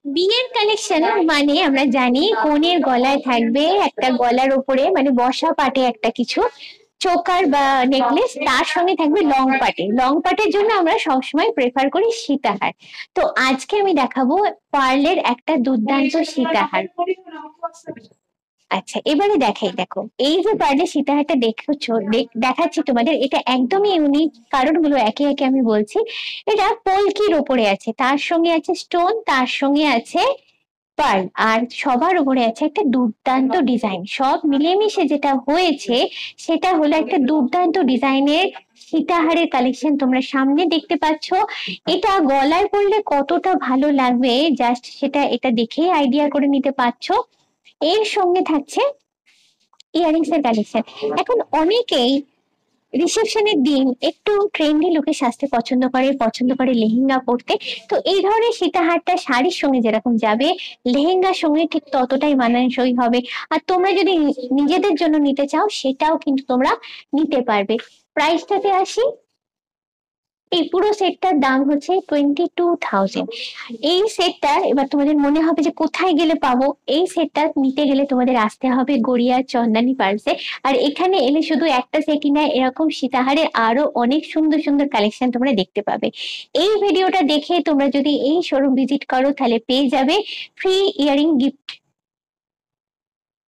বিয়ের কালেকশন মানে আমরা জানি কনের গলায় থাকবে একটা, গলার উপরে মানে বসা পাটে একটা কিছু চোকার বা নেকলেস, তার সঙ্গে থাকবে লং পাটে। লং পাটের জন্য আমরা সবসময় প্রেফার করি সীতাহার। তো আজকে আমি দেখাবো পার্লের একটা দুর্দান্ত সীতাহার। আচ্ছা, এবারে দেখাই, দেখো এই যে পার্লের সীতাহারটা দেখছো, দেখাচ্ছি তোমাদের, এটা একদমই ইউনিক। কারণগুলো একে একে আমি বলছি। এটা পলকির ওপরে আছে, তার সঙ্গে আছে স্টোন, তার সঙ্গে আছে পার্ল, আর সবার উপরে আছে একটা দুর্দান্ত ডিজাইন। সব মিলেমিশে যেটা হয়েছে সেটা হলো একটা দুর্দান্ত ডিজাইনের সীতাহারের কালেকশন তোমরা সামনে দেখতে পাচ্ছ। এটা গলায় পরলে কতটা ভালো লাগবে জাস্ট সেটা এটা দেখেই আইডিয়া করে নিতে পারছো। এর সঙ্গে থাকছে ইয়ারিংস এর কালেকশন। এখন অনেকেই রিসেপশনের দিন একটু ট্রেন্ডি লুকে সাজতে পছন্দ করে লেহেঙ্গা পরতে। তো এই ধরনের সীতাহারটা শাড়ির সঙ্গে যেরকম যাবে, লেহেঙ্গার সঙ্গে ঠিক ততটাই মানানসই হবে। আর তোমরা যদি নিজেদের জন্য নিতে চাও সেটাও কিন্তু তোমরা নিতে পারবে। প্রাইসটাতে আসি, এই পুরো সেটটার দাম হচ্ছে 22,000। এই সেটটা এবার তোমাদের মনে হবে যে কোথায় গেলে পাবো, এই সেটটা নিতে গেলে তোমাদের আসতে হবে গড়িয়া চন্দানী পার্সে। আর এখানে এলে শুধু একটা সেটই নয়, এরকম সীতাহারের আরো অনেক সুন্দর সুন্দর কালেকশন তোমরা দেখতে পাবে। এই ভিডিওটা দেখে তোমরা যদি এই শোরুম ভিজিট করো তাহলে পেয়ে যাবে ফ্রি ইয়ারিং গিফট।